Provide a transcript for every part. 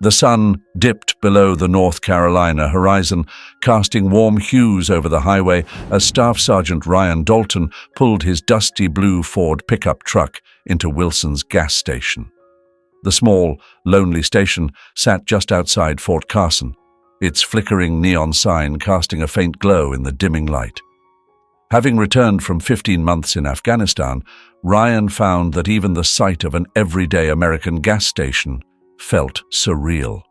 The sun dipped below the North Carolina horizon, casting warm hues over the highway as Staff Sergeant Ryan Dalton pulled his dusty blue Ford pickup truck into Wilson's gas station. The small, lonely station sat just outside Fort Carson, its flickering neon sign casting a faint glow in the dimming light. Having returned from 15 months in Afghanistan, Ryan found that even the sight of an everyday American gas station felt surreal.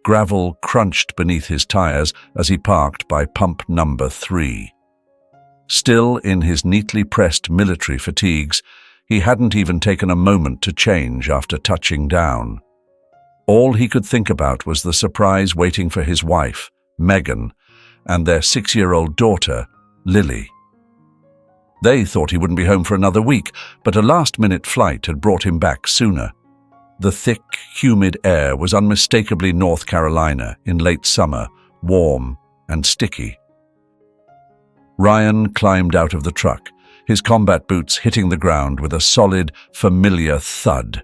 Gravel crunched beneath his tires as he parked by pump number 3. Still in his neatly pressed military fatigues, he hadn't even taken a moment to change after touching down. All he could think about was the surprise waiting for his wife, Megan, and their 6-year-old daughter, Lily. They thought he wouldn't be home for another week, but a last-minute flight had brought him back sooner. The thick, humid air was unmistakably North Carolina in late summer, warm and sticky. Ryan climbed out of the truck, his combat boots hitting the ground with a solid, familiar thud.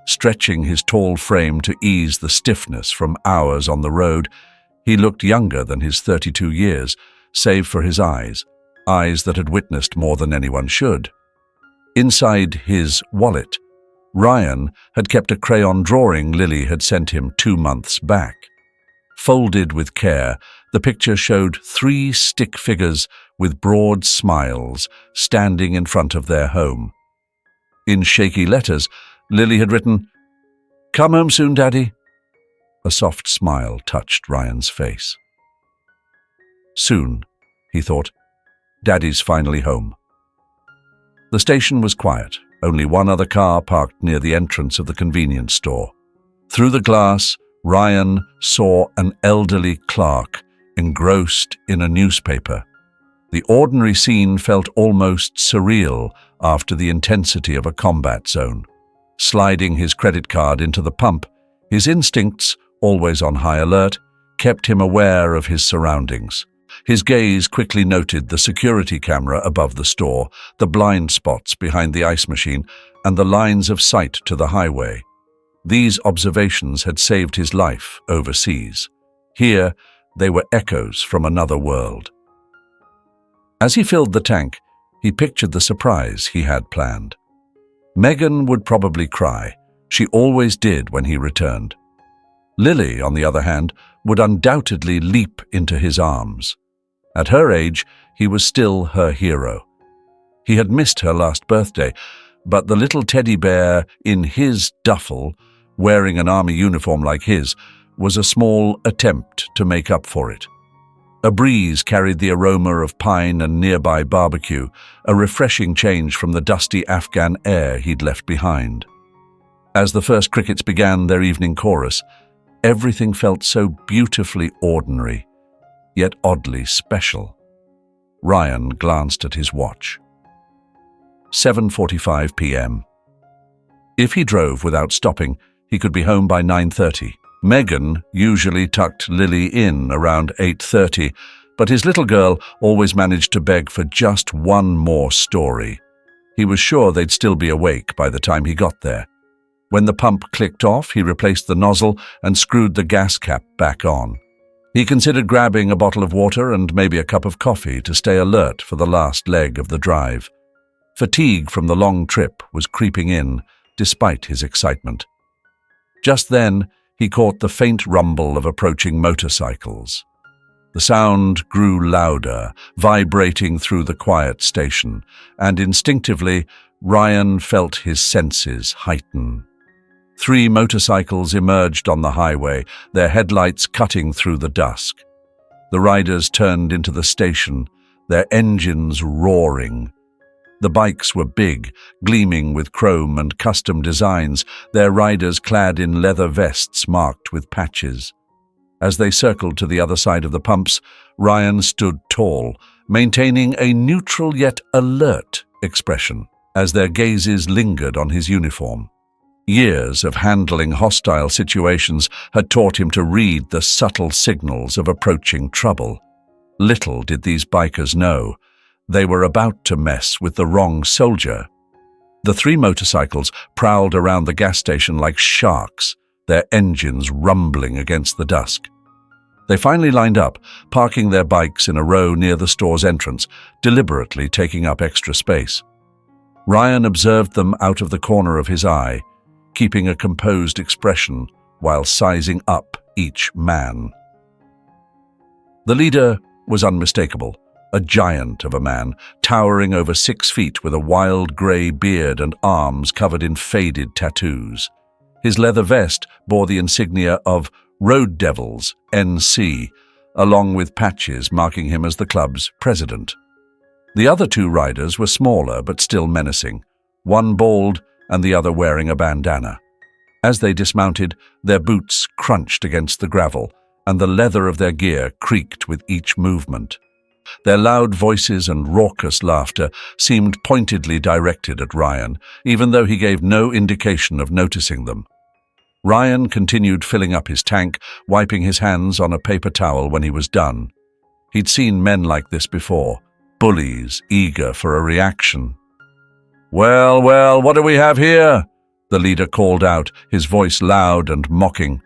Stretching his tall frame to ease the stiffness from hours on the road, he looked younger than his 32 years, save for his eyes that had witnessed more than anyone should. Inside his wallet, Ryan had kept a crayon drawing Lily had sent him 2 months back. Folded with care, the picture showed 3 stick figures with broad smiles standing in front of their home. In shaky letters, Lily had written, "Come home soon, Daddy." A soft smile touched Ryan's face. Soon, he thought, Daddy's finally home. The station was quiet. Only one other car parked near the entrance of the convenience store. Through the glass, Ryan saw an elderly clerk engrossed in a newspaper. The ordinary scene felt almost surreal after the intensity of a combat zone. Sliding his credit card into the pump, his instincts, always on high alert, kept him aware of his surroundings. His gaze quickly noted the security camera above the store, the blind spots behind the ice machine, and the lines of sight to the highway. These observations had saved his life overseas. Here, they were echoes from another world. As he filled the tank, he pictured the surprise he had planned. Megan would probably cry. She always did when he returned. Lily, on the other hand, would undoubtedly leap into his arms. At her age, he was still her hero. He had missed her last birthday, but the little teddy bear in his duffel, wearing an army uniform like his, was a small attempt to make up for it. A breeze carried the aroma of pine and nearby barbecue, a refreshing change from the dusty Afghan air he'd left behind. As the first crickets began their evening chorus, everything felt so beautifully ordinary, yet oddly special. Ryan glanced at his watch. 7:45 p.m. If he drove without stopping, he could be home by 9:30. Megan usually tucked Lily in around 8:30, but his little girl always managed to beg for just one more story. He was sure they'd still be awake by the time he got there. When the pump clicked off, he replaced the nozzle and screwed the gas cap back on. He considered grabbing a bottle of water and maybe a cup of coffee to stay alert for the last leg of the drive. Fatigue from the long trip was creeping in, despite his excitement. Just then, he caught the faint rumble of approaching motorcycles. The sound grew louder, vibrating through the quiet station, and instinctively, Ryan felt his senses heighten. 3 motorcycles emerged on the highway, their headlights cutting through the dusk. The riders turned into the station, their engines roaring. The bikes were big, gleaming with chrome and custom designs, their riders clad in leather vests marked with patches. As they circled to the other side of the pumps, Ryan stood tall, maintaining a neutral yet alert expression as their gazes lingered on his uniform. Years of handling hostile situations had taught him to read the subtle signals of approaching trouble. Little did these bikers know, they were about to mess with the wrong soldier. The 3 motorcycles prowled around the gas station like sharks, their engines rumbling against the dusk. They finally lined up, parking their bikes in a row near the store's entrance, deliberately taking up extra space. Ryan observed them out of the corner of his eye, keeping a composed expression while sizing up each man. The leader was unmistakable, a giant of a man, towering over 6 feet with a wild grey beard and arms covered in faded tattoos. His leather vest bore the insignia of Road Devils, NC, along with patches marking him as the club's president. The other 2 riders were smaller but still menacing, one bald and the other wearing a bandana. As they dismounted, their boots crunched against the gravel, and the leather of their gear creaked with each movement. Their loud voices and raucous laughter seemed pointedly directed at Ryan, even though he gave no indication of noticing them. Ryan continued filling up his tank, wiping his hands on a paper towel when he was done. He'd seen men like this before, bullies eager for a reaction. "Well, what do we have here?" the leader called out, his voice loud and mocking.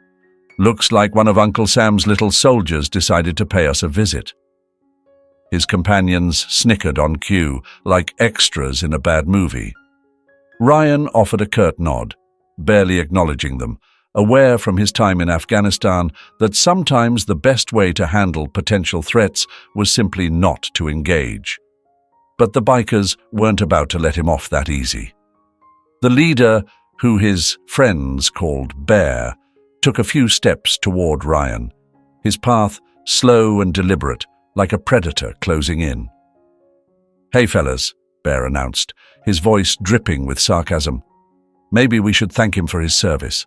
"Looks like one of Uncle Sam's little soldiers decided to pay us a visit." His companions snickered on cue, like extras in a bad movie. Ryan offered a curt nod, barely acknowledging them, aware from his time in Afghanistan that sometimes the best way to handle potential threats was simply not to engage. But the bikers weren't about to let him off that easy. The leader, who his friends called Bear, took a few steps toward Ryan, his path slow and deliberate, like a predator closing in. "Hey fellas," Bear announced, his voice dripping with sarcasm. "Maybe we should thank him for his service."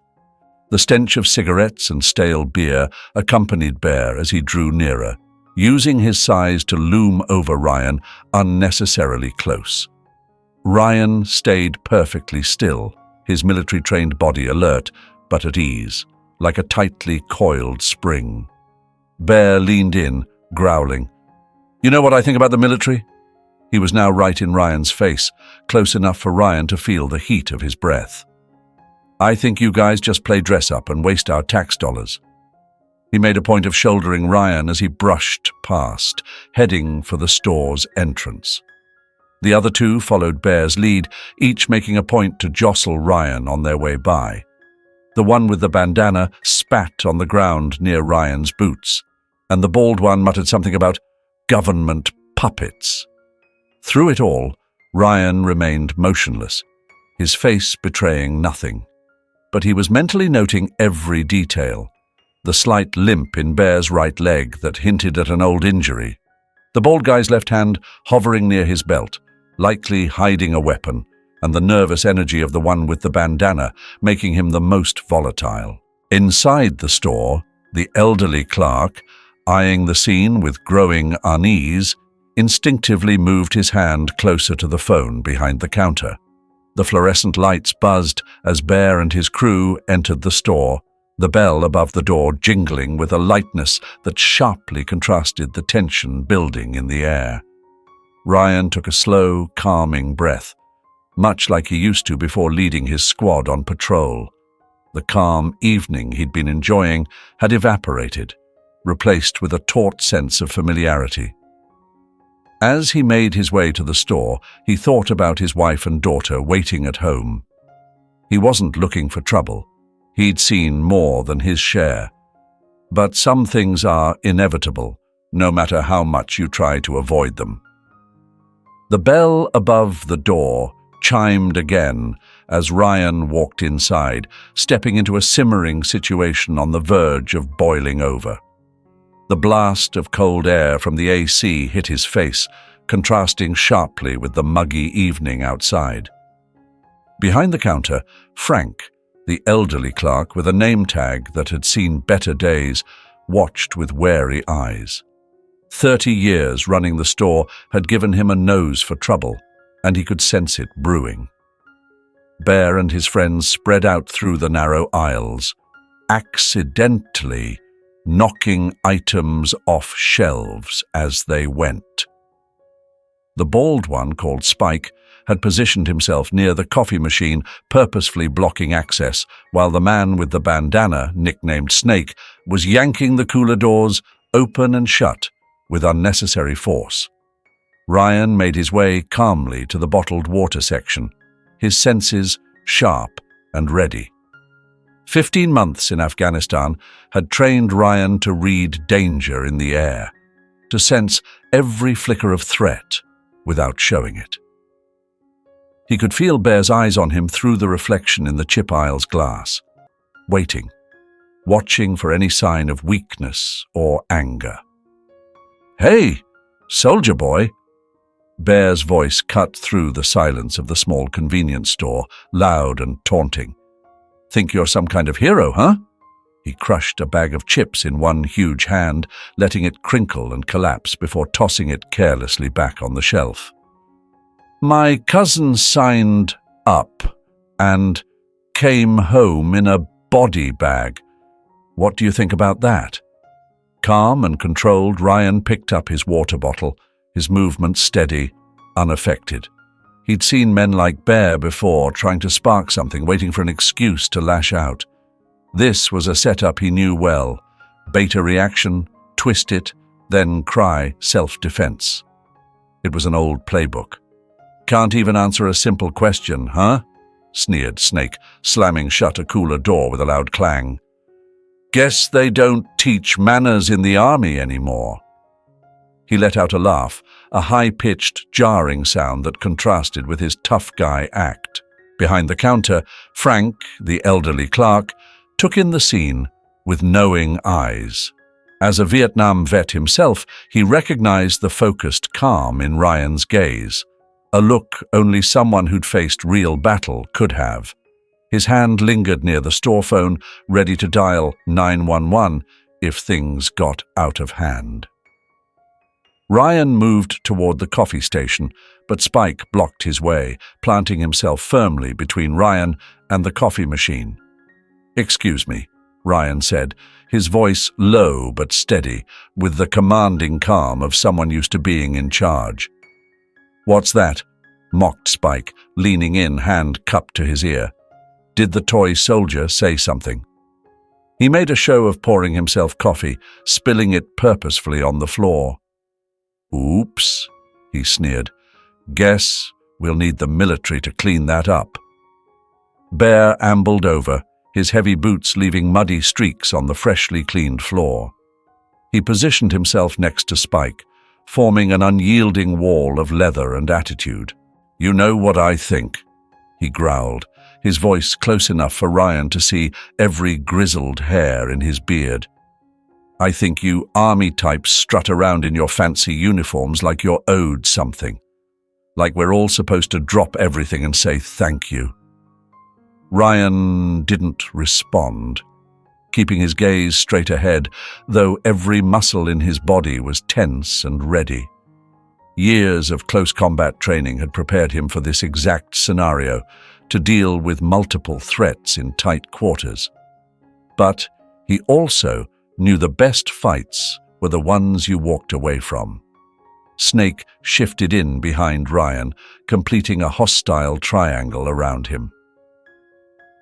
The stench of cigarettes and stale beer accompanied Bear as he drew nearer, using his size to loom over Ryan unnecessarily close. Ryan stayed perfectly still, his military-trained body alert, but at ease, like a tightly coiled spring. Bear leaned in, growling. "You know what I think about the military?" He was now right in Ryan's face, close enough for Ryan to feel the heat of his breath. "I think you guys just play dress-up and waste our tax dollars." He made a point of shouldering Ryan as he brushed past, heading for the store's entrance. The other 2 followed Bear's lead, each making a point to jostle Ryan on their way by. The one with the bandana spat on the ground near Ryan's boots, and the bald one muttered something about government puppets. Through it all, Ryan remained motionless, his face betraying nothing. But he was mentally noting every detail, the slight limp in Bear's right leg that hinted at an old injury, the bald guy's left hand hovering near his belt, likely hiding a weapon, and the nervous energy of the one with the bandana making him the most volatile. Inside the store, the elderly clerk, eyeing the scene with growing unease, instinctively moved his hand closer to the phone behind the counter. The fluorescent lights buzzed as Bear and his crew entered the store, the bell above the door jingling with a lightness that sharply contrasted the tension building in the air. Ryan took a slow, calming breath, much like he used to before leading his squad on patrol. The calm evening he'd been enjoying had evaporated, replaced with a taut sense of familiarity. As he made his way to the store, he thought about his wife and daughter waiting at home. He wasn't looking for trouble. He'd seen more than his share. But some things are inevitable, no matter how much you try to avoid them. The bell above the door chimed again as Ryan walked inside, stepping into a simmering situation on the verge of boiling over. The blast of cold air from the AC hit his face, contrasting sharply with the muggy evening outside. Behind the counter, Frank, the elderly clerk with a name tag that had seen better days, watched with wary eyes. 30 years running the store had given him a nose for trouble, and he could sense it brewing. Bear and his friends spread out through the narrow aisles, accidentally knocking items off shelves as they went. The bald one, called Spike, had positioned himself near the coffee machine, purposefully blocking access, while the man with the bandana, nicknamed Snake, was yanking the cooler doors open and shut with unnecessary force. Ryan made his way calmly to the bottled water section, his senses sharp and ready. 15 months in Afghanistan had trained Ryan to read danger in the air, to sense every flicker of threat without showing it. He could feel Bear's eyes on him through the reflection in the chip aisle's glass, waiting, watching for any sign of weakness or anger. "Hey, soldier boy!" Bear's voice cut through the silence of the small convenience store, loud and taunting. "Think you're some kind of hero, huh?" He crushed a bag of chips in one huge hand, letting it crinkle and collapse before tossing it carelessly back on the shelf. "My cousin signed up and came home in a body bag. What do you think about that?" Calm and controlled, Ryan picked up his water bottle, his movements steady, unaffected. He'd seen men like Bear before, trying to spark something, waiting for an excuse to lash out. This was a setup he knew well. Beta reaction, twist it, then cry self-defense. It was an old playbook. "Can't even answer a simple question, huh?" sneered Snake, slamming shut a cooler door with a loud clang. "Guess they don't teach manners in the army anymore." He let out a laugh, a high-pitched, jarring sound that contrasted with his tough guy act. Behind the counter, Frank, the elderly clerk, took in the scene with knowing eyes. As a Vietnam vet himself, he recognized the focused calm in Ryan's gaze, a look only someone who'd faced real battle could have. His hand lingered near the store phone, ready to dial 911 if things got out of hand. Ryan moved toward the coffee station, but Spike blocked his way, planting himself firmly between Ryan and the coffee machine. "Excuse me," Ryan said, his voice low but steady, with the commanding calm of someone used to being in charge. "What's that?" mocked Spike, leaning in, hand cupped to his ear. Did the toy soldier say something? He made a show of pouring himself coffee, spilling it purposefully on the floor. "Oops," he sneered. "Guess we'll need the military to clean that up." Bear ambled over, his heavy boots leaving muddy streaks on the freshly cleaned floor. He positioned himself next to Spike, forming an unyielding wall of leather and attitude. "You know what I think," he growled, his voice close enough for Ryan to see every grizzled hair in his beard. "I think you army types strut around in your fancy uniforms like you're owed something. Like we're all supposed to drop everything and say thank you." Ryan didn't respond, keeping his gaze straight ahead, though every muscle in his body was tense and ready. Years of close combat training had prepared him for this exact scenario, to deal with multiple threats in tight quarters. But he also knew the best fights were the ones you walked away from. Snake shifted in behind Ryan, completing a hostile triangle around him.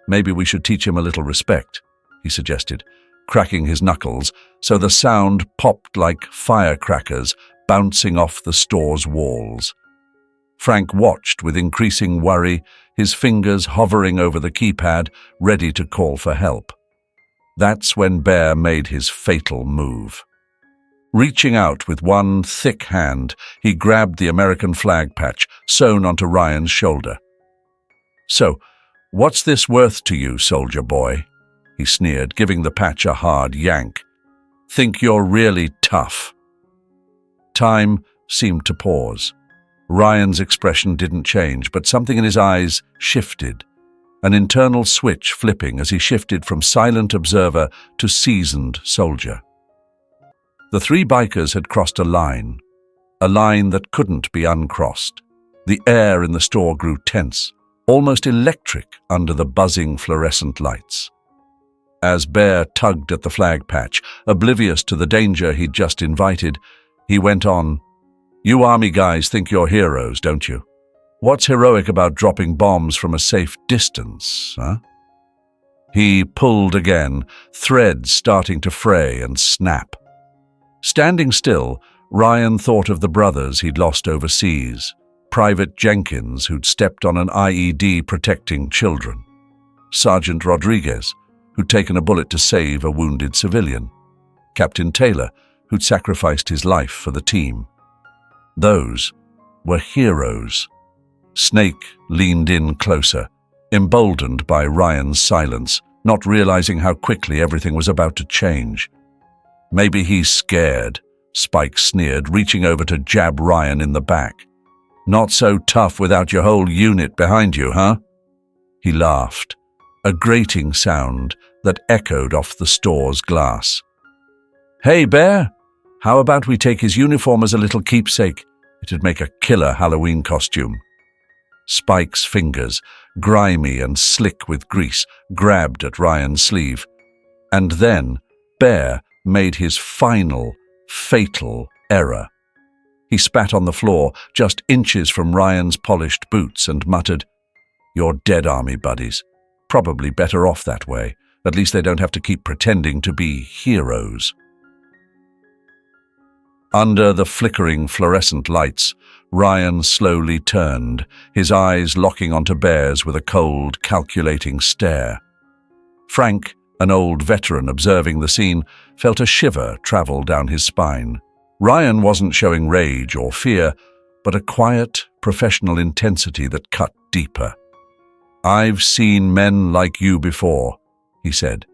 "Maybe we should teach him a little respect," he suggested, cracking his knuckles so the sound popped like firecrackers bouncing off the store's walls. Frank watched with increasing worry, his fingers hovering over the keypad, ready to call for help. That's when Bear made his fatal move. Reaching out with one thick hand, he grabbed the American flag patch sewn onto Ryan's shoulder. "So, what's this worth to you, soldier boy?" he sneered, giving the patch a hard yank. "Think you're really tough?" Time seemed to pause. Ryan's expression didn't change, but something in his eyes shifted, an internal switch flipping as he shifted from silent observer to seasoned soldier. The three bikers had crossed a line that couldn't be uncrossed. The air in the store grew tense, almost electric under the buzzing fluorescent lights. As Bear tugged at the flag patch, oblivious to the danger he'd just invited, he went on, "You army guys think you're heroes, don't you? What's heroic about dropping bombs from a safe distance, huh? He pulled again, threads starting to fray and snap. Standing still, Ryan thought of the brothers he'd lost overseas, Private Jenkins, who'd stepped on an IED protecting children, Sergeant Rodriguez, who'd taken a bullet to save a wounded civilian, Captain Taylor, who'd sacrificed his life for the team. Those were heroes. Snake leaned in closer, emboldened by Ryan's silence, not realizing how quickly everything was about to change. Maybe he's scared, Spike sneered, reaching over to jab Ryan in the back. Not so tough without your whole unit behind you, huh? He laughed, a grating sound that echoed off the store's glass. Hey, Bear, how about we take his uniform as a little keepsake? It'd make a killer Halloween costume. Spike's fingers, grimy and slick with grease, grabbed at Ryan's sleeve. And then Bear made his final, fatal error. He spat on the floor, just inches from Ryan's polished boots, and muttered, "You're dead, Army buddies. Probably better off that way. At least they don't have to keep pretending to be heroes." Under the flickering fluorescent lights, Ryan slowly turned, his eyes locking onto Bear's with a cold, calculating stare. Frank, an old veteran observing the scene, felt a shiver travel down his spine. Ryan wasn't showing rage or fear, but a quiet, professional intensity that cut deeper. "I've seen men like you before," he said,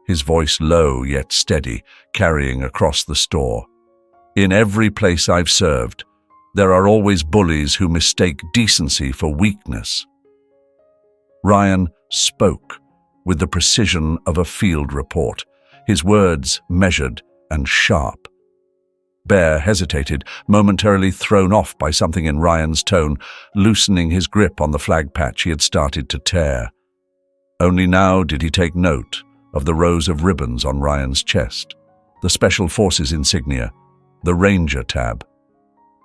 his voice low yet steady, carrying across the store. "In every place I've served, there are always bullies who mistake decency for weakness." Ryan spoke with the precision of a field report, his words measured and sharp. Bear hesitated, momentarily thrown off by something in Ryan's tone, loosening his grip on the flag patch he had started to tear. Only now did he take note of the rows of ribbons on Ryan's chest, the Special Forces insignia, the Ranger tab.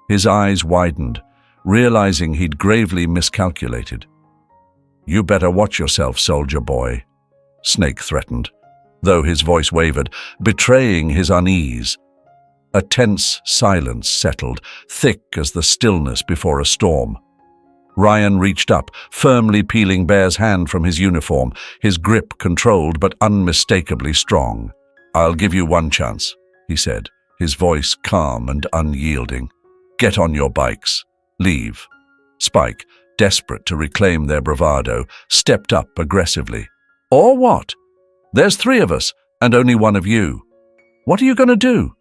His eyes widened, realizing he'd gravely miscalculated. "You better watch yourself, soldier boy," Snake threatened, though his voice wavered, betraying his unease. A tense silence settled, thick as the stillness before a storm. Ryan reached up, firmly peeling Bear's hand from his uniform, his grip controlled but unmistakably strong. "I'll give you one chance," he said, his voice calm and unyielding. "Get on your bikes. Leave." Spike, desperate to reclaim their bravado, stepped up aggressively. "Or what? There's 3 of us, and only 1 of you. What are you going to do?"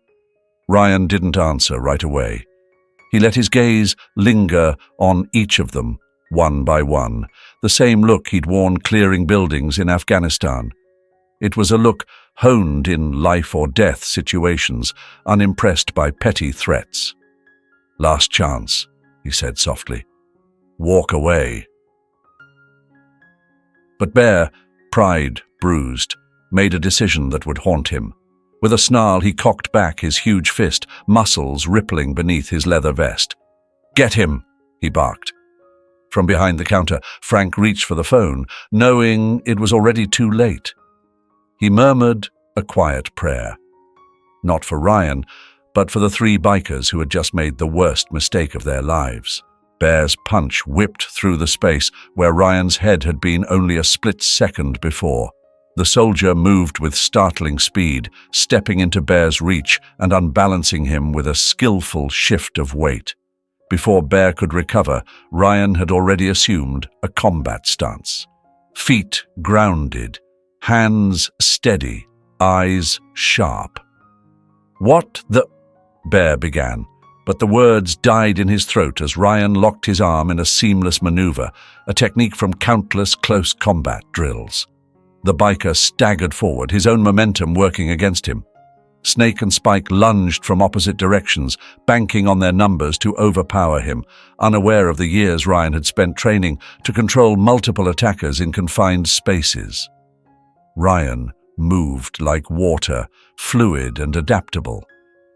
Ryan didn't answer right away. He let his gaze linger on each of them, one by one, the same look he'd worn clearing buildings in Afghanistan. It was a look honed in life-or-death situations, unimpressed by petty threats. "Last chance," he said softly. "Walk away." But Bear, pride bruised, made a decision that would haunt him. With a snarl, he cocked back his huge fist, muscles rippling beneath his leather vest. "Get him!" he barked. From behind the counter, Frank reached for the phone, knowing it was already too late. He murmured a quiet prayer. Not for Ryan, but for the 3 bikers who had just made the worst mistake of their lives. Bear's punch whipped through the space where Ryan's head had been only a split second before. The soldier moved with startling speed, stepping into Bear's reach and unbalancing him with a skillful shift of weight. Before Bear could recover, Ryan had already assumed a combat stance. Feet grounded, hands steady, eyes sharp. "What the—" Bear began, but the words died in his throat as Ryan locked his arm in a seamless maneuver, a technique from countless close combat drills. The biker staggered forward, his own momentum working against him. Snake and Spike lunged from opposite directions, banking on their numbers to overpower him, unaware of the years Ryan had spent training to control multiple attackers in confined spaces. Ryan moved like water, fluid and adaptable.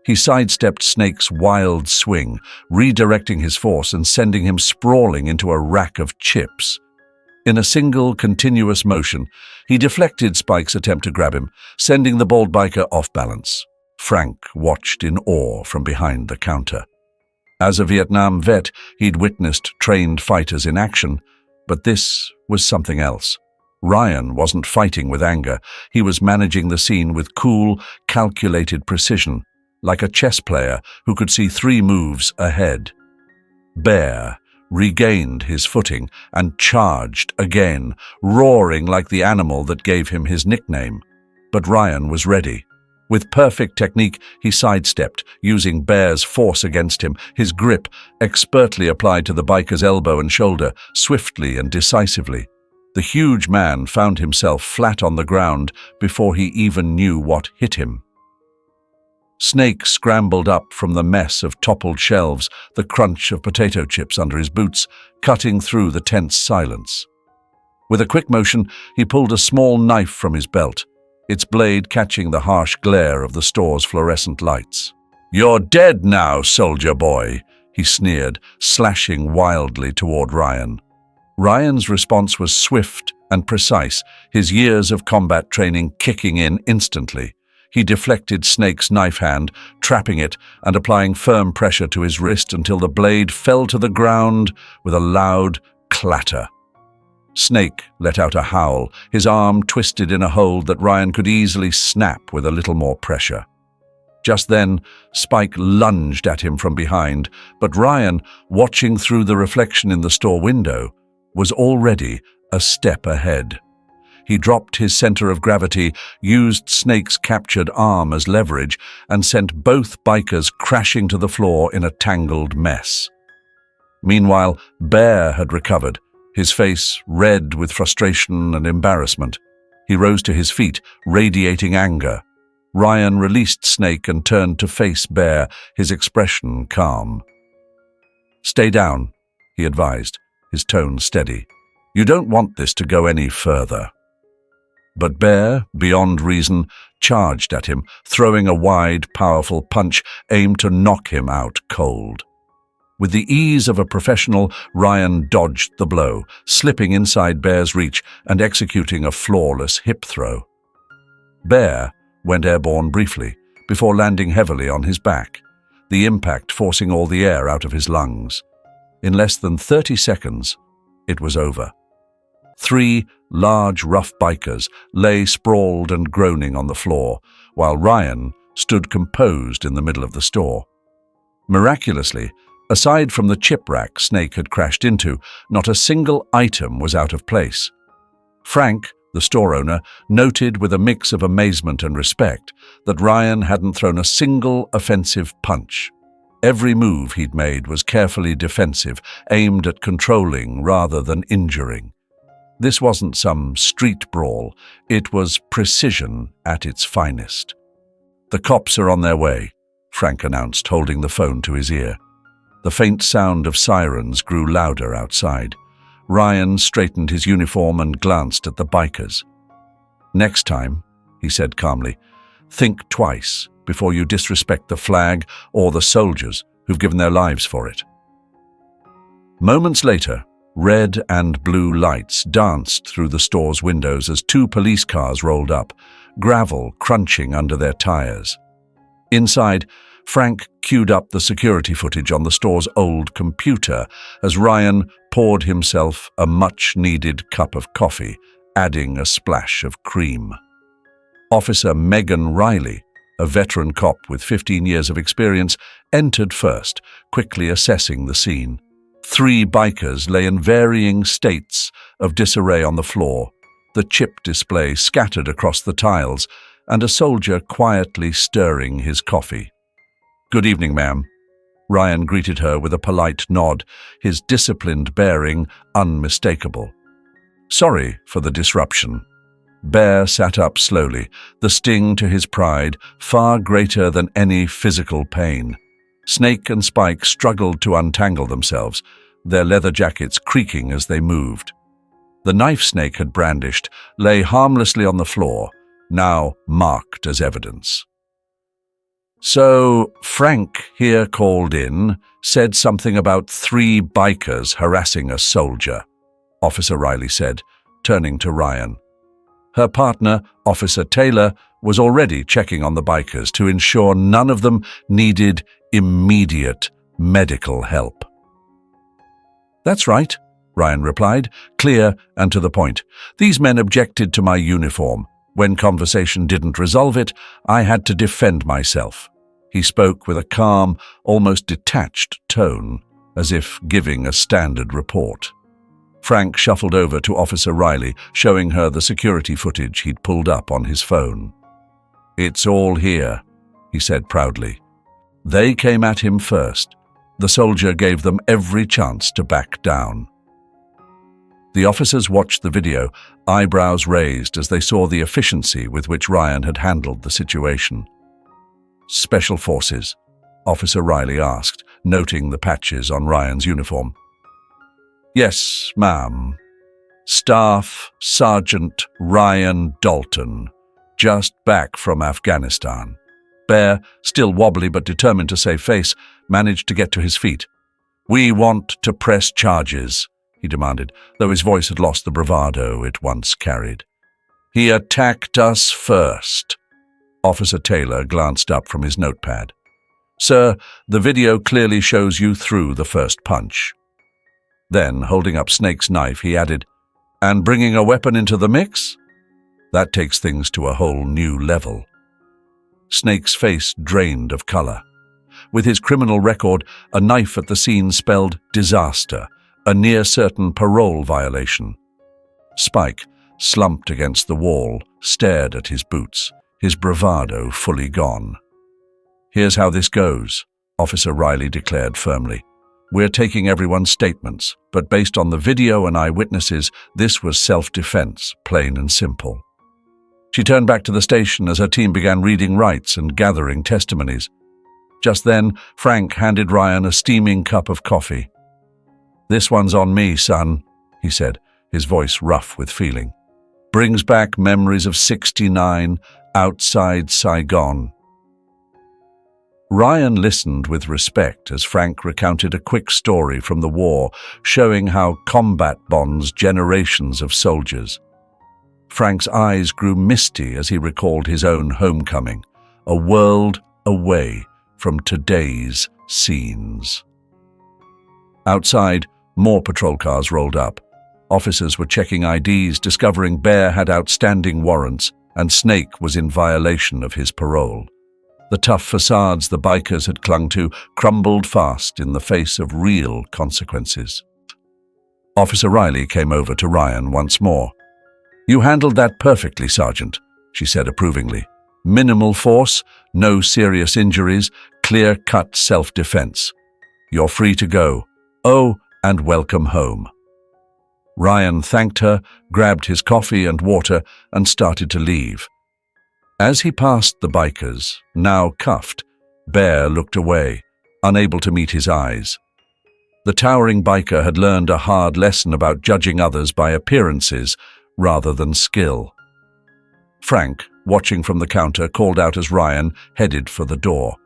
He sidestepped Snake's wild swing, redirecting his force and sending him sprawling into a rack of chips. In a single, continuous motion, he deflected Spike's attempt to grab him, sending the bald biker off balance. Frank watched in awe from behind the counter. As a Vietnam vet, he'd witnessed trained fighters in action, but this was something else. Ryan wasn't fighting with anger. He was managing the scene with cool, calculated precision, like a chess player who could see 3 moves ahead. Bear regained his footing and charged again, roaring like the animal that gave him his nickname. But Ryan was ready. With perfect technique, he sidestepped, using Bear's force against him, his grip expertly applied to the biker's elbow and shoulder, swiftly and decisively. The huge man found himself flat on the ground before he even knew what hit him. Snake scrambled up from the mess of toppled shelves, the crunch of potato chips under his boots, cutting through the tense silence. With a quick motion, he pulled a small knife from his belt, its blade catching the harsh glare of the store's fluorescent lights. "You're dead now, soldier boy," he sneered, slashing wildly toward Ryan. Ryan's response was swift and precise, his years of combat training kicking in instantly. He deflected Snake's knife hand, trapping it and applying firm pressure to his wrist until the blade fell to the ground with a loud clatter. Snake let out a howl, his arm twisted in a hold that Ryan could easily snap with a little more pressure. Just then, Spike lunged at him from behind, but Ryan, watching through the reflection in the store window, was already a step ahead. He dropped his center of gravity, used Snake's captured arm as leverage, and sent both bikers crashing to the floor in a tangled mess. Meanwhile, Bear had recovered, his face red with frustration and embarrassment. He rose to his feet, radiating anger. Ryan released Snake and turned to face Bear, his expression calm. "Stay down," he advised, his tone steady. "You don't want this to go any further." But Bear, beyond reason, charged at him, throwing a wide, powerful punch aimed to knock him out cold. With the ease of a professional, Ryan dodged the blow, slipping inside Bear's reach and executing a flawless hip throw. Bear went airborne briefly, before landing heavily on his back, the impact forcing all the air out of his lungs. In less than 30 seconds, it was over. 3 large, rough bikers lay sprawled and groaning on the floor, while Ryan stood composed in the middle of the store. Miraculously, aside from the chip rack Snake had crashed into, not a single item was out of place. Frank, the store owner, noted with a mix of amazement and respect that Ryan hadn't thrown a single offensive punch. Every move he'd made was carefully defensive, aimed at controlling rather than injuring. This wasn't some street brawl, it was precision at its finest. "The cops are on their way," Frank announced, holding the phone to his ear. The faint sound of sirens grew louder outside. Ryan straightened his uniform and glanced at the bikers. "Next time," he said calmly, "think twice before you disrespect the flag or the soldiers who've given their lives for it." Moments later, red and blue lights danced through the store's windows as 2 police cars rolled up, gravel crunching under their tires. Inside, Frank queued up the security footage on the store's old computer as Ryan poured himself a much-needed cup of coffee, adding a splash of cream. Officer Megan Riley, a veteran cop with 15 years of experience, entered first, quickly assessing the scene. 3 bikers lay in varying states of disarray on the floor, the chip display scattered across the tiles, and a soldier quietly stirring his coffee. "Good evening, ma'am." Ryan greeted her with a polite nod, his disciplined bearing unmistakable. "Sorry for the disruption." Bear sat up slowly, the sting to his pride far greater than any physical pain. Snake and Spike struggled to untangle themselves, their leather jackets creaking as they moved. The knife Snake had brandished lay harmlessly on the floor, now marked as evidence. So Frank here called in, said something about 3 bikers harassing a soldier, Officer Riley said, turning to Ryan. Her partner, Officer Taylor, was already checking on the bikers to ensure none of them needed immediate medical help. That's right, Ryan replied, clear and to the point. These men objected to my uniform. When conversation didn't resolve it, I had to defend myself. He spoke with a calm, almost detached tone, as if giving a standard report. Frank shuffled over to Officer Riley, showing her the security footage he'd pulled up on his phone. It's all here, he said proudly. They came at him first. The soldier gave them every chance to back down. The officers watched the video, eyebrows raised as they saw the efficiency with which Ryan had handled the situation. Special Forces, Officer Riley asked, noting the patches on Ryan's uniform. Yes, ma'am. Staff Sergeant Ryan Dalton, just back from Afghanistan. Bear, still wobbly but determined to save face, managed to get to his feet. We want to press charges, he demanded, though his voice had lost the bravado it once carried. He attacked us first. Officer Taylor glanced up from his notepad. Sir, the video clearly shows you threw the first punch. Then, holding up Snake's knife, he added, and bringing a weapon into the mix? That takes things to a whole new level. Snake's face drained of color. With his criminal record, a knife at the scene spelled disaster, a near-certain parole violation. Spike, slumped against the wall, stared at his boots, his bravado fully gone. Here's how this goes, Officer Riley declared firmly. We're taking everyone's statements, but based on the video and eyewitnesses, this was self-defense, plain and simple. She turned back to the station as her team began reading rights and gathering testimonies. Just then, Frank handed Ryan a steaming cup of coffee. This one's on me, son, he said, his voice rough with feeling. Brings back memories of '69 outside Saigon. Ryan listened with respect as Frank recounted a quick story from the war, showing how combat bonds generations of soldiers. Frank's eyes grew misty as he recalled his own homecoming, a world away from today's scenes. Outside, more patrol cars rolled up. Officers were checking IDs, discovering Bear had outstanding warrants and Snake was in violation of his parole. The tough facades the bikers had clung to crumbled fast in the face of real consequences. Officer Riley came over to Ryan once more. You handled that perfectly, Sergeant, she said approvingly. Minimal force, no serious injuries, clear-cut self-defense. You're free to go. Oh, and welcome home. Ryan thanked her, grabbed his coffee and water, and started to leave. As he passed the bikers, now cuffed, Bear looked away, unable to meet his eyes. The towering biker had learned a hard lesson about judging others by appearances rather than skill. Frank, watching from the counter, called out as Ryan headed for the door.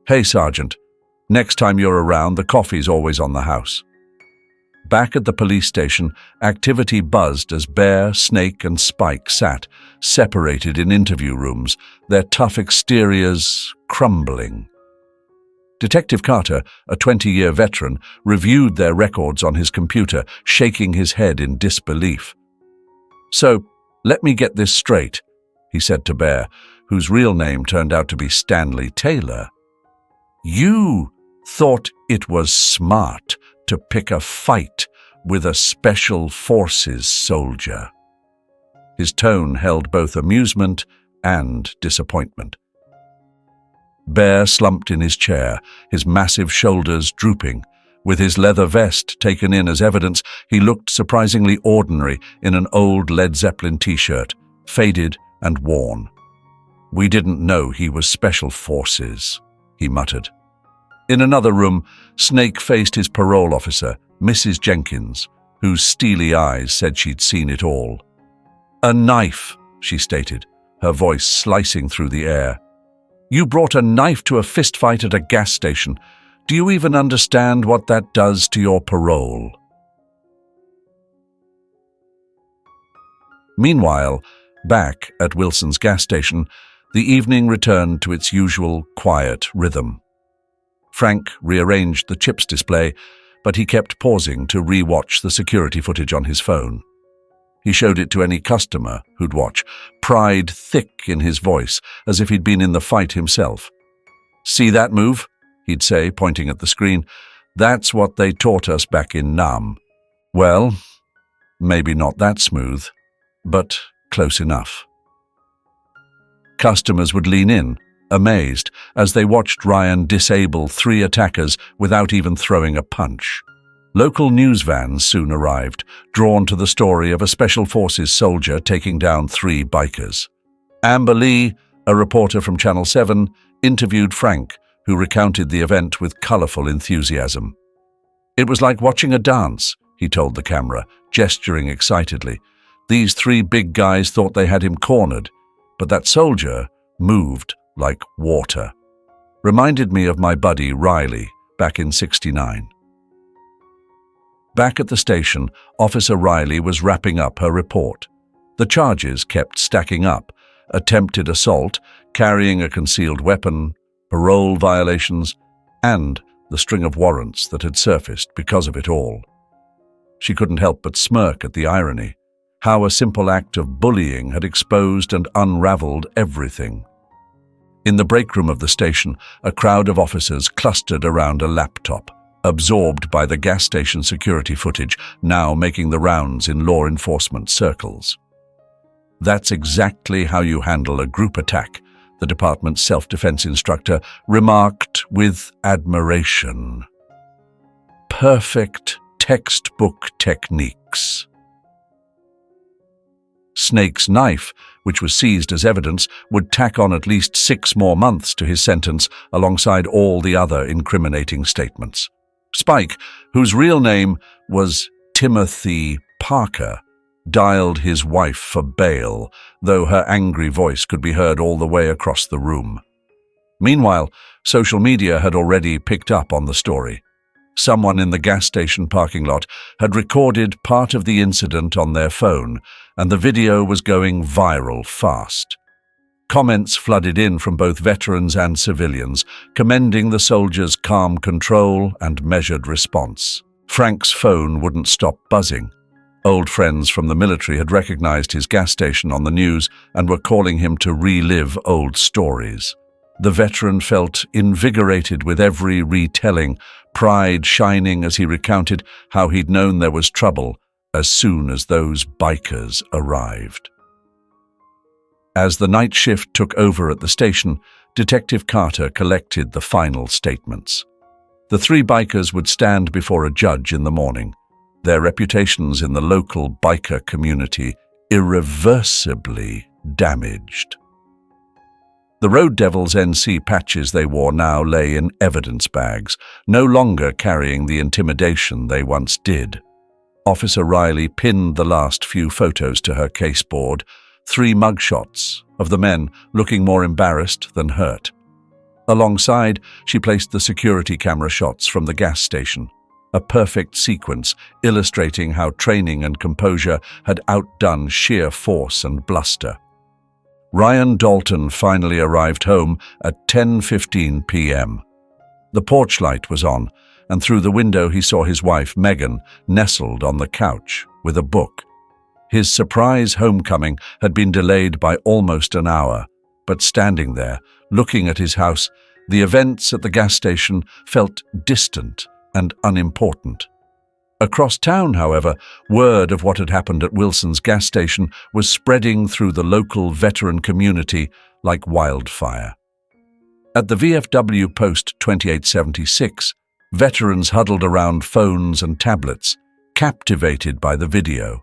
Hey, Sergeant, next time you're around, the coffee's always on the house. Back at the police station, activity buzzed as Bear, Snake, and Spike sat, separated in interview rooms, their tough exteriors crumbling. Detective Carter, a 20-year veteran, reviewed their records on his computer, shaking his head in disbelief. So, let me get this straight, he said to Bear, whose real name turned out to be Stanley Taylor. You thought it was smart to pick a fight with a Special Forces soldier. His tone held both amusement and disappointment. Bear slumped in his chair, his massive shoulders drooping. With his leather vest taken in as evidence, he looked surprisingly ordinary in an old Led Zeppelin t-shirt, faded and worn. We didn't know he was Special Forces, he muttered. In another room, Snake faced his parole officer, Mrs. Jenkins, whose steely eyes said she'd seen it all. A knife, she stated, her voice slicing through the air. You brought a knife to a fistfight at a gas station. Do you even understand what that does to your parole? Meanwhile, back at Wilson's gas station, the evening returned to its usual quiet rhythm. Frank rearranged the chips display, but he kept pausing to re-watch the security footage on his phone. He showed it to any customer who'd watch, pride thick in his voice, as if he'd been in the fight himself. "See that move?" he'd say, pointing at the screen. "That's what they taught us back in Nam. Well, maybe not that smooth, but close enough." Customers would lean in, amazed, as they watched Ryan disable 3 attackers without even throwing a punch. Local news vans soon arrived, drawn to the story of a Special Forces soldier taking down 3 bikers. Amber Lee, a reporter from Channel 7, interviewed Frank, who recounted the event with colorful enthusiasm. "It was like watching a dance," he told the camera, gesturing excitedly. "These 3 big guys thought they had him cornered, but that soldier moved like water. Reminded me of my buddy Riley back in '69. Back at the station, Officer Riley was wrapping up her report. The charges kept stacking up: attempted assault, carrying a concealed weapon, parole violations, and the string of warrants that had surfaced because of it all. She couldn't help but smirk at the irony, how a simple act of bullying had exposed and unraveled everything. In the break room of the station, a crowd of officers clustered around a laptop, absorbed by the gas station security footage now making the rounds in law enforcement circles. "That's exactly how you handle a group attack," the department's self-defense instructor remarked with admiration. "Perfect textbook techniques." Snake's knife, which was seized as evidence, would tack on at least 6 more months to his sentence alongside all the other incriminating statements. Spike, whose real name was Timothy Parker, dialed his wife for bail, though her angry voice could be heard all the way across the room. Meanwhile, social media had already picked up on the story. Someone in the gas station parking lot had recorded part of the incident on their phone, and the video was going viral fast. Comments flooded in from both veterans and civilians, commending the soldiers' calm control and measured response. Frank's phone wouldn't stop buzzing. Old friends from the military had recognized his gas station on the news and were calling him to relive old stories. The veteran felt invigorated with every retelling, pride shining as he recounted how he'd known there was trouble as soon as those bikers arrived. As the night shift took over at the station, Detective Carter collected the final statements. The 3 bikers would stand before a judge in the morning, their reputations in the local biker community irreversibly damaged. The Road Devils NC patches they wore now lay in evidence bags, no longer carrying the intimidation they once did. Officer Riley pinned the last few photos to her caseboard, 3 mugshots of the men looking more embarrassed than hurt. Alongside, she placed the security camera shots from the gas station, a perfect sequence illustrating how training and composure had outdone sheer force and bluster. Ryan Dalton finally arrived home at 10:15 p.m. The porch light was on, and through the window he saw his wife, Megan, nestled on the couch with a book. His surprise homecoming had been delayed by almost an hour, but standing there, looking at his house, the events at the gas station felt distant and unimportant. Across town, however, word of what had happened at Wilson's gas station was spreading through the local veteran community like wildfire. At the VFW Post 2876, veterans huddled around phones and tablets, captivated by the video.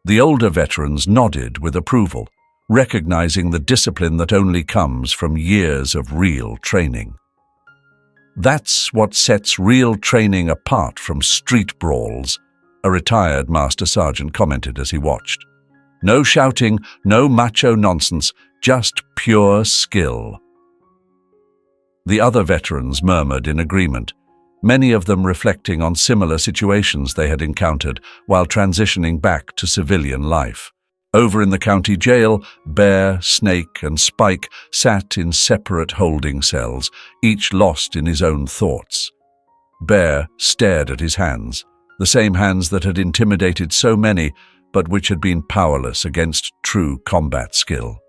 The older veterans nodded with approval, recognizing the discipline that only comes from years of real training. "That's what sets real training apart from street brawls," a retired Master Sergeant commented as he watched. "No shouting, no macho nonsense, just pure skill." The other veterans murmured in agreement, many of them reflecting on similar situations they had encountered while transitioning back to civilian life. Over in the county jail, Bear, Snake, and Spike sat in separate holding cells, each lost in his own thoughts. Bear stared at his hands, the same hands that had intimidated so many, but which had been powerless against true combat skill.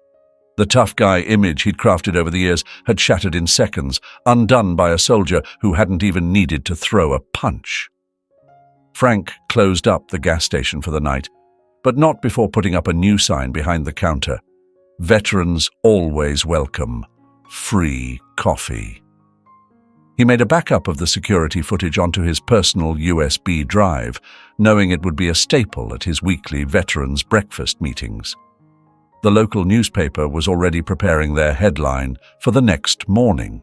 The tough guy image he'd crafted over the years had shattered in seconds, undone by a soldier who hadn't even needed to throw a punch. Frank closed up the gas station for the night, but not before putting up a new sign behind the counter. Veterans always welcome. Free coffee. He made a backup of the security footage onto his personal USB drive, knowing it would be a staple at his weekly veterans breakfast meetings. The local newspaper was already preparing their headline for the next morning.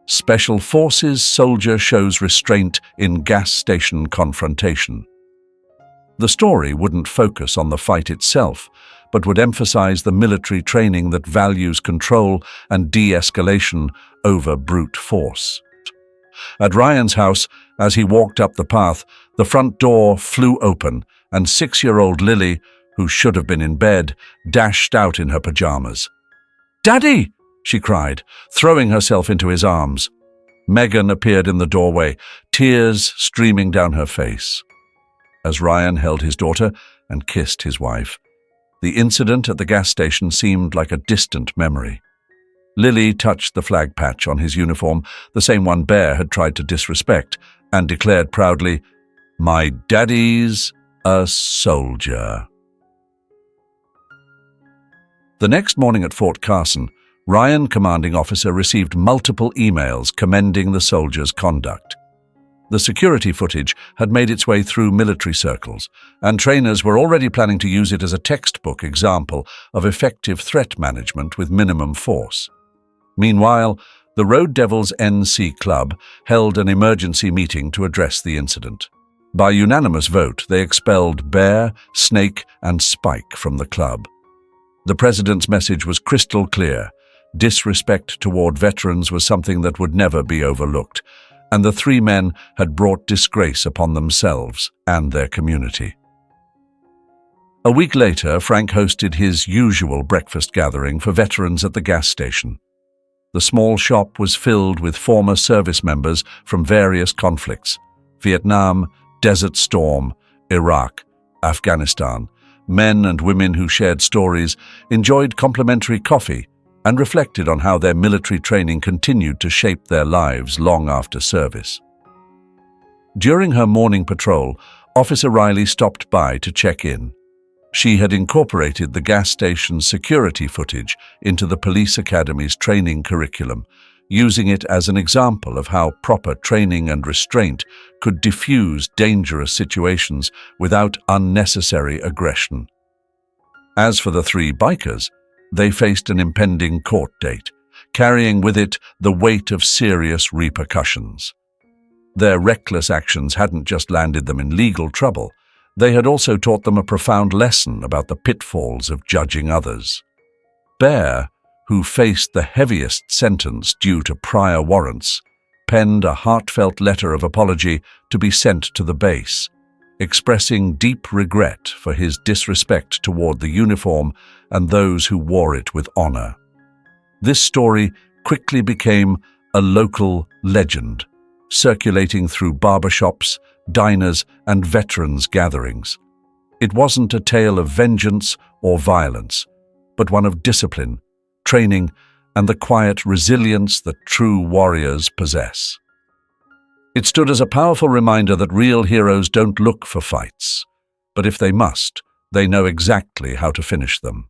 Special Forces soldier shows restraint in gas station confrontation. The story wouldn't focus on the fight itself, but would emphasize the military training that values control and de-escalation over brute force. At Ryan's house, as he walked up the path, the front door flew open and 6-year-old Lily, who should have been in bed, dashed out in her pajamas. "Daddy!" she cried, throwing herself into his arms. Megan appeared in the doorway, tears streaming down her face. As Ryan held his daughter and kissed his wife, the incident at the gas station seemed like a distant memory. Lily touched the flag patch on his uniform, the same one Bear had tried to disrespect, and declared proudly, "My daddy's a soldier." The next morning at Fort Carson, Ryan, commanding officer, received multiple emails commending the soldiers' conduct. The security footage had made its way through military circles, and trainers were already planning to use it as a textbook example of effective threat management with minimum force. Meanwhile, the Road Devils NC Club held an emergency meeting to address the incident. By unanimous vote, they expelled Bear, Snake, and Spike from the club. The president's message was crystal clear. Disrespect toward veterans was something that would never be overlooked, and the 3 men had brought disgrace upon themselves and their community. A week later, Frank hosted his usual breakfast gathering for veterans at the gas station. The small shop was filled with former service members from various conflicts: Vietnam, Desert Storm, Iraq, Afghanistan. Men and women who shared stories, enjoyed complimentary coffee, and reflected on how their military training continued to shape their lives long after service. During her morning patrol, Officer Riley stopped by to check in. She had incorporated the gas station's security footage into the police academy's training curriculum, using it as an example of how proper training and restraint could diffuse dangerous situations without unnecessary aggression. As for the 3 bikers, they faced an impending court date, carrying with it the weight of serious repercussions. Their reckless actions hadn't just landed them in legal trouble, they had also taught them a profound lesson about the pitfalls of judging others. Bear, who faced the heaviest sentence due to prior warrants, penned a heartfelt letter of apology to be sent to the base, expressing deep regret for his disrespect toward the uniform and those who wore it with honor. This story quickly became a local legend, circulating through barbershops, diners, and veterans' gatherings. It wasn't a tale of vengeance or violence, but one of discipline, training, and the quiet resilience that true warriors possess. It stood as a powerful reminder that real heroes don't look for fights, but if they must, they know exactly how to finish them.